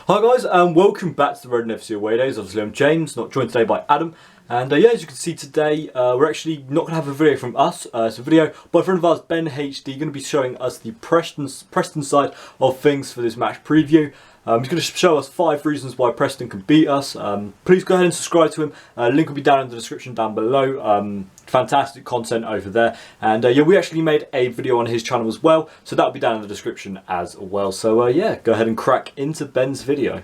Hi guys, and welcome back to the Red FC Away Days. Obviously I'm James, not joined today by Adam. And yeah, as you can see today, we're actually not going to have a video from us. It's a video by a friend of ours, Ben HD, going to be showing us the Preston side of things for this match preview. He's going to show us 5 reasons why Preston can beat us. Please go ahead and subscribe to him. Link will be down in the description down below. Fantastic content over there. And yeah, we actually made a video on his channel as well, so that'll be down in the description as well. So yeah, go ahead and crack into Ben's video.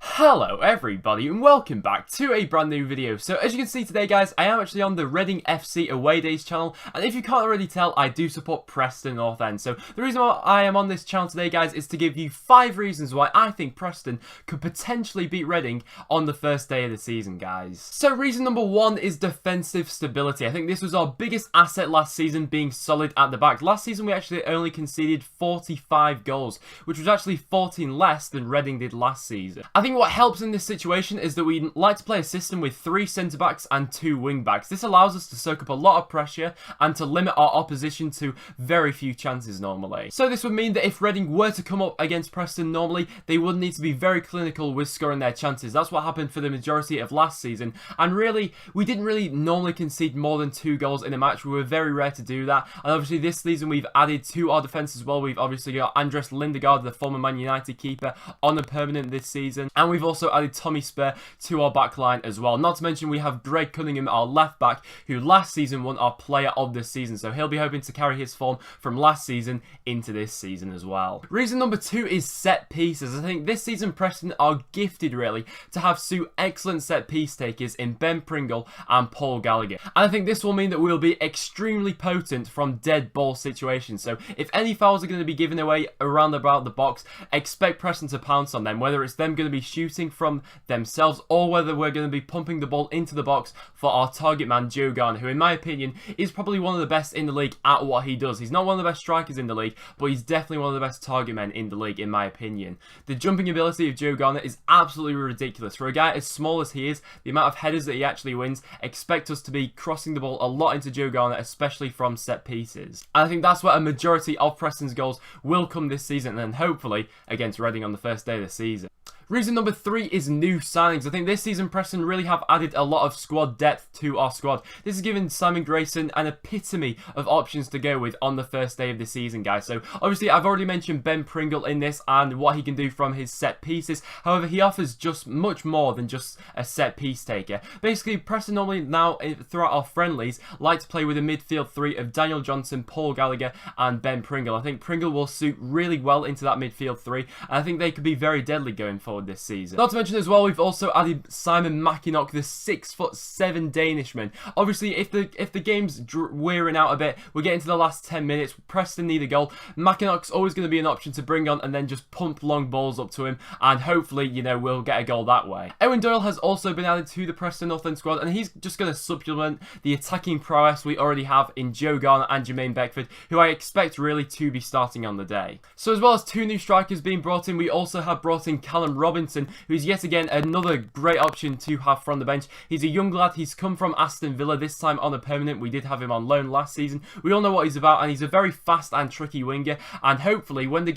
Hello everybody and welcome back to a brand new video. So as you can see today guys, I am actually on the Reading FC Away Days channel, and if you can't already tell, I do support Preston North End. So the reason why I am on this channel today guys is to give you 5 reasons why I think Preston could potentially beat Reading on the first day of the season guys. So reason number 1 is defensive stability. I think this was our biggest asset last season, being solid at the back. Last season we actually only conceded 45 goals, which was actually 14 less than Reading did last season. I think what helps in this situation is that we like to play a system with 3 centre-backs and 2 wing-backs. This allows us to soak up a lot of pressure and to limit our opposition to very few chances normally. So this would mean that if Reading were to come up against Preston normally, they would need to be very clinical with scoring their chances. That's what happened for the majority of last season, and really, we didn't really normally concede more than 2 goals in a match. We were very rare to do that, and obviously this season we've added to our defence as well. We've obviously got Andres Lindegaard, the former Man United keeper, on a permanent this season, and we've also added Tommy Spare to our back line as well. Not to mention we have Greg Cunningham, our left back, who last season won our player of the season, so he'll be hoping to carry his form from last season into this season as well. Reason number 2 is set pieces. I think this season Preston are gifted really to have 2 excellent set piece takers in Ben Pringle and Paul Gallagher, and I think this will mean that we'll be extremely potent from dead ball situations. So if any fouls are going to be given away around about the box, expect Preston to pounce on them, whether it's them going to be shooting from themselves or whether we're going to be pumping the ball into the box for our target man Joe Garner, who in my opinion is probably one of the best in the league at what he does. He's not one of the best strikers in the league, but he's definitely one of the best target men in the league in my opinion. The jumping ability of Joe Garner is absolutely ridiculous. For a guy as small as he is, the amount of headers that he actually wins, expect us to be crossing the ball a lot into Joe Garner, especially from set pieces. And I think that's where a majority of Preston's goals will come this season, and hopefully against Reading on the first day of the season. Reason number 3 is new signings. I think this season Preston really have added a lot of squad depth to our squad. This has given Simon Grayson an epitome of options to go with on the first day of the season, guys. So obviously I've already mentioned Ben Pringle in this and what he can do from his set pieces. However, he offers just much more than just a set piece taker. Basically, Preston normally now throughout our friendlies like to play with a midfield 3 of Daniel Johnson, Paul Gallagher and Ben Pringle. I think Pringle will suit really well into that midfield 3, and I think they could be very deadly going forward this season. Not to mention as well, we've also added Simon Mackinock, the 6'7" Danishman. Obviously, if the game's wearing out a bit, we're getting to the last 10 minutes, Preston need a goal. Mackinock's always going to be an option to bring on and then just pump long balls up to him, and hopefully, you know, we'll get a goal that way. Owen Doyle has also been added to the Preston North End squad, and he's just going to supplement the attacking prowess we already have in Joe Garner and Jermaine Beckford, who I expect really to be starting on the day. So as well as 2 new strikers being brought in, we also have brought in Callum Robinson, who's yet again another great option to have from the bench. He's a young lad. He's come from Aston Villa, this time on a permanent. We did have him on loan last season. We all know what he's about, and he's a very fast and tricky winger, and hopefully when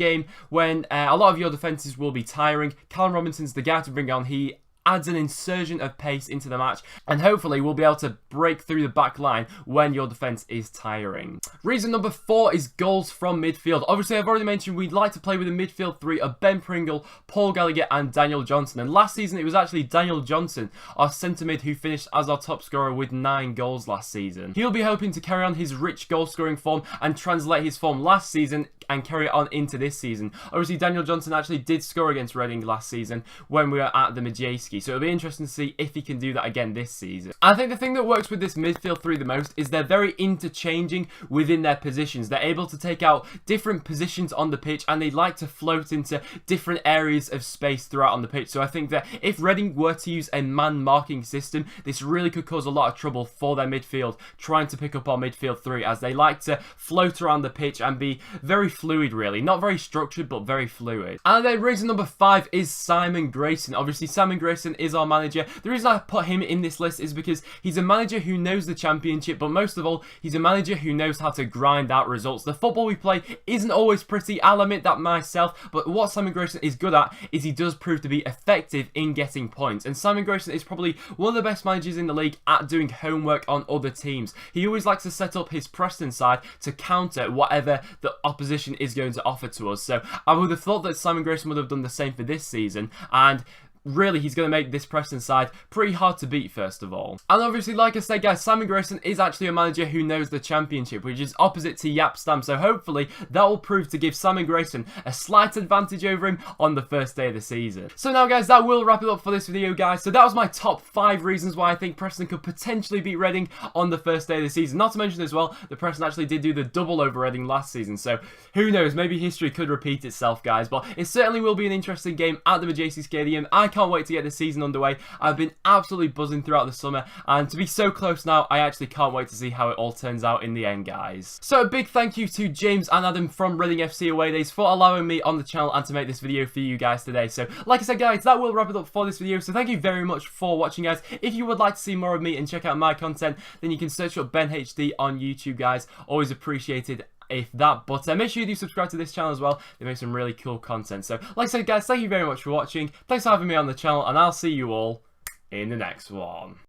a lot of your defences will be tiring, Callum Robinson's the guy to bring on. He adds an insurgent of pace into the match, and hopefully we'll be able to break through the back line when your defence is tiring. Reason number 4 is goals from midfield. Obviously, I've already mentioned we'd like to play with a midfield 3 of Ben Pringle, Paul Gallagher and Daniel Johnson, and last season it was actually Daniel Johnson, our centre mid, who finished as our top scorer with 9 goals last season. He'll be hoping to carry on his rich goal scoring form and translate his form last season and carry it on into this season. Obviously, Daniel Johnson actually did score against Reading last season when we were at the Majewski, so it'll be interesting to see if he can do that again this season. I think the thing that works with this midfield 3 the most is they're very interchanging within their positions. They're able to take out different positions on the pitch, and they like to float into different areas of space throughout on the pitch. So I think that if Reading were to use a man marking system, this really could cause a lot of trouble for their midfield trying to pick up our midfield 3, as they like to float around the pitch and be very fluid really. Not very structured, but very fluid. And then reason number 5 is Simon Grayson. Obviously, Simon Grayson Grayson is our manager. The reason I put him in this list is because he's a manager who knows the championship, but most of all, he's a manager who knows how to grind out results. The football we play isn't always pretty, I'll admit that myself, but what Simon Grayson is good at is he does prove to be effective in getting points. And Simon Grayson is probably one of the best managers in the league at doing homework on other teams. He always likes to set up his Preston side to counter whatever the opposition is going to offer to us. So I would have thought that Simon Grayson would have done the same for this season, and really, he's going to make this Preston side pretty hard to beat, first of all. And obviously, like I said, guys, Simon Grayson is actually a manager who knows the championship, which is opposite to Yap Stam. So hopefully, that will prove to give Simon Grayson a slight advantage over him on the first day of the season. So now, guys, that will wrap it up for this video, guys. So that was my top 5 reasons why I think Preston could potentially beat Reading on the first day of the season. Not to mention as well, that Preston actually did do the double over Reading last season. So who knows, maybe history could repeat itself, guys. But it certainly will be an interesting game at the Majesty Stadium. I can't wait to get the season underway. I've been absolutely buzzing throughout the summer, and to be so close now, I actually can't wait to see how it all turns out in the end, guys. So a big thank you to James and Adam from Reading FC Away Days for allowing me on the channel and to make this video for you guys today. So like I said, guys, that will wrap it up for this video. So thank you very much for watching, guys. If you would like to see more of me and check out my content, then you can search up Ben HD on YouTube, guys. Always appreciated if that, but make sure you do subscribe to this channel as well. They make some really cool content. So like I said, guys, thank you very much for watching. Thanks for having me on the channel, and I'll see you all in the next one.